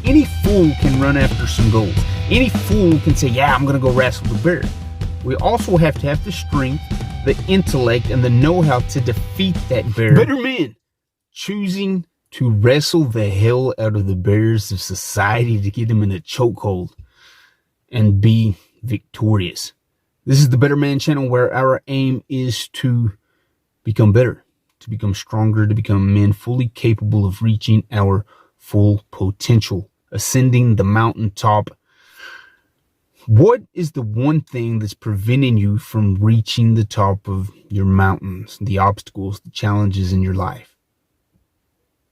any fool can run after some goals. Any fool can say, yeah, I'm going to go wrestle the bear. We also have to have the strength, the intellect, and the know-how to defeat that bear. Better men choosing to wrestle the hell out of the bears of society to get them in a chokehold and be victorious. This is the Better Man channel, where our aim is to become better, to become stronger, to become men fully capable of reaching our full potential, ascending the mountaintop. What is the one thing that's preventing you from reaching the top of your mountains, the obstacles, the challenges in your life?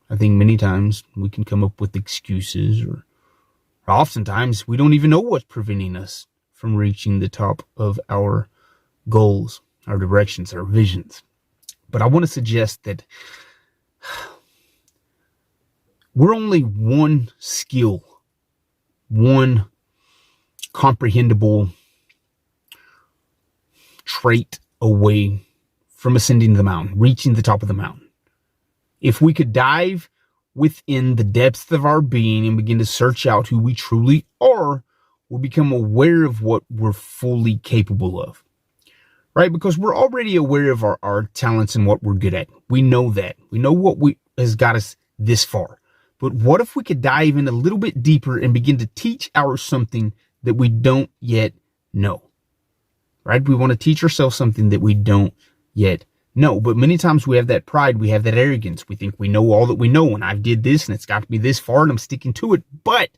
I think many times we can come up with excuses, or oftentimes we don't even know what's preventing us from reaching the top of our goals, our directions, our visions. But I want to suggest that we're only one skill, one comprehensible trait away from ascending the mountain, reaching the top of the mountain. If we could dive within the depths of our being and begin to search out who we truly are, we'll become aware of what we're fully capable of. Right? Because we're already aware of our talents and what we're good at. We know that. We know what has got us this far. But what if we could dive in a little bit deeper and begin to teach ourselves something that we don't yet know? Right? We want to teach ourselves something that we don't yet know. But many times we have that pride. We have that arrogance. We think we know all that we know, and I've did this and it's got to be this far and I'm sticking to it. But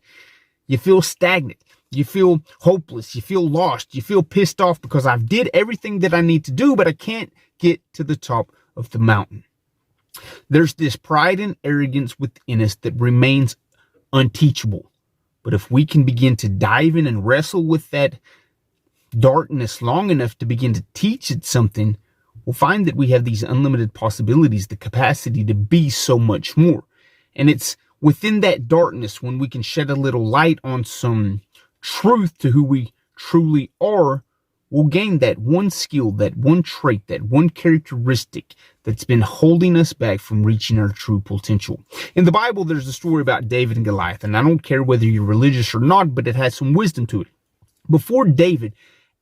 you feel stagnant. You feel hopeless. You feel lost. You feel pissed off because I've did everything that I need to do, but I can't get to the top of the mountain. There's this pride and arrogance within us that remains unteachable. But if we can begin to dive in and wrestle with that darkness long enough to begin to teach it something, we'll find that we have these unlimited possibilities, the capacity to be so much more. And it's within that darkness when we can shed a little light on some truth to who we truly are, we'll gain that one skill, that one trait, that one characteristic that's been holding us back from reaching our true potential. In the Bible, there's a story about David and Goliath, and I don't care whether you're religious or not, but it has some wisdom to it. Before David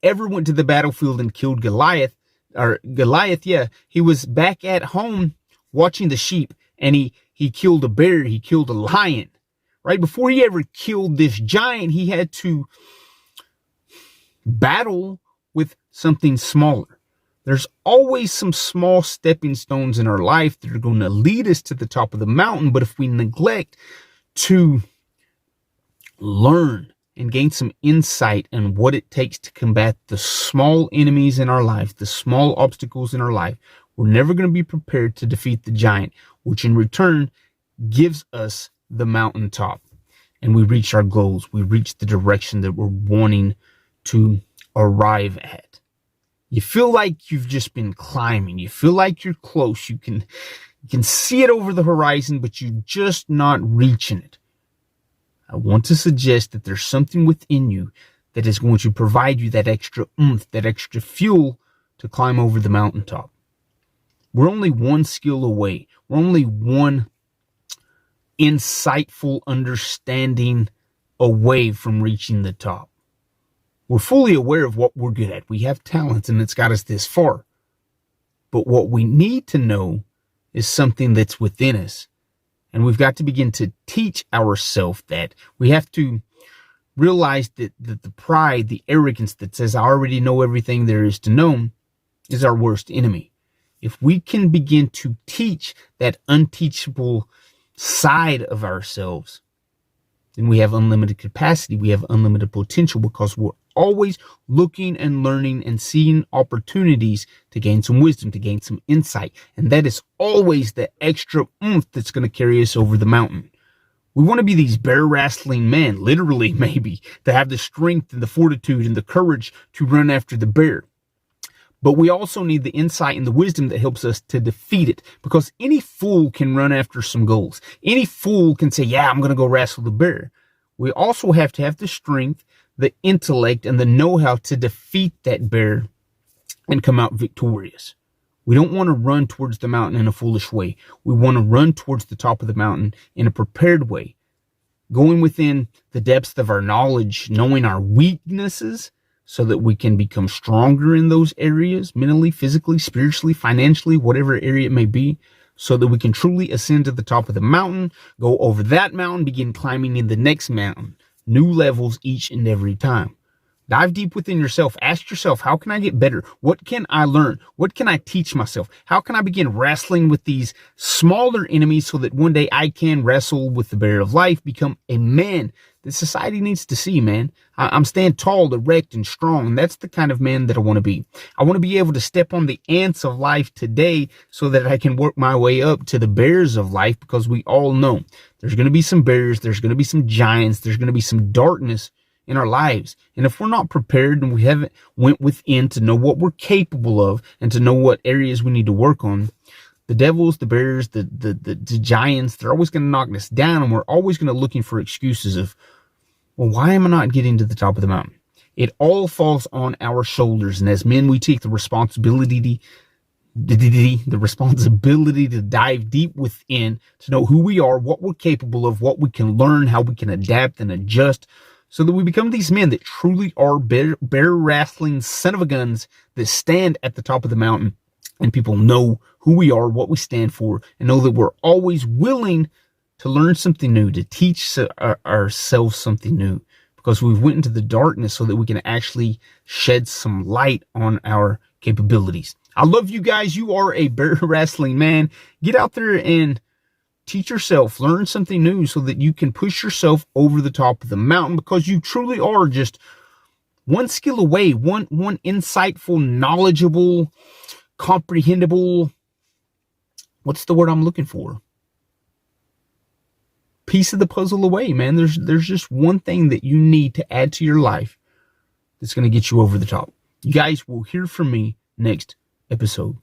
ever went to the battlefield and killed Goliath, he was back at home watching the sheep, and he killed a bear, he killed a lion. Right? Before he ever killed this giant, he had to battle with something smaller. There's always some small stepping stones in our life that are going to lead us to the top of the mountain. But if we neglect to learn and gain some insight on what it takes to combat the small enemies in our life, the small obstacles in our life, we're never going to be prepared to defeat the giant, which in return gives us the mountaintop, and we reach our goals. We reach the direction that we're wanting to arrive at. You feel like you've just been climbing. You feel like you're close. You can see it over the horizon, but you're just not reaching it. I want to suggest that there's something within you that is going to provide you that extra oomph, that extra fuel to climb over the mountaintop. We're only one skill away. We're only one insightful understanding away from reaching the top. We're fully aware of what we're good at. We have talents and it's got us this far. But what we need to know is something that's within us. And we've got to begin to teach ourselves that. We have to realize that the pride, the arrogance that says I already know everything there is to know is our worst enemy. If we can begin to teach that unteachable side of ourselves, then we have unlimited capacity. We have unlimited potential because we're always looking and learning and seeing opportunities to gain some wisdom, to gain some insight. And that is always the extra oomph that's going to carry us over the mountain. We want to be these bear wrestling men, literally maybe, to have the strength and the fortitude and the courage to run after the bear. But we also need the insight and the wisdom that helps us to defeat it. Because any fool can run after some goals. Any fool can say, yeah, I'm going to go wrestle the bear. We also have to have the strength, the intellect, and the know-how to defeat that bear and come out victorious. We don't want to run towards the mountain in a foolish way. We want to run towards the top of the mountain in a prepared way. going within the depths of our knowledge, knowing our weaknesses so that we can become stronger in those areas, mentally, physically, spiritually, financially, whatever area it may be, so that we can truly ascend to the top of the mountain, go over that mountain, begin climbing in the next mountain, new levels each and every time. Dive deep within yourself. Ask yourself, how can I get better? What can I learn? What can I teach myself? How can I begin wrestling with these smaller enemies so that one day I can wrestle with the bear of life, become a man that society needs to see, man. I'm stand tall, erect, and strong. And that's the kind of man that I want to be. I want to be able to step on the ants of life today so that I can work my way up to the bears of life, because we all know there's going to be some bears, there's going to be some giants, there's going to be some darkness in our lives. And if we're not prepared and we haven't went within to know what we're capable of and to know what areas we need to work on, the devils, the bears, the giants, they're always going to knock us down, and we're always going to looking for excuses of, well, why am I not getting to the top of the mountain? It all falls on our shoulders. And as men, we take the responsibility to dive deep within, to know who we are, what we're capable of, what we can learn, how we can adapt and adjust, so that we become these men that truly are bear wrestling son of a guns that stand at the top of the mountain, and people know who we are, what we stand for, and know that we're always willing to learn something new, to teach ourselves something new, because we've went into the darkness so that we can actually shed some light on our capabilities. I love you guys. You are a bear wrestling man. Get out there and teach yourself, learn something new so that you can push yourself over the top of the mountain, because you truly are just one skill away, one insightful, knowledgeable, comprehensible, what's the word I'm looking for? Piece of the puzzle away, man. There's just one thing that you need to add to your life that's going to get you over the top. You guys will hear from me next episode.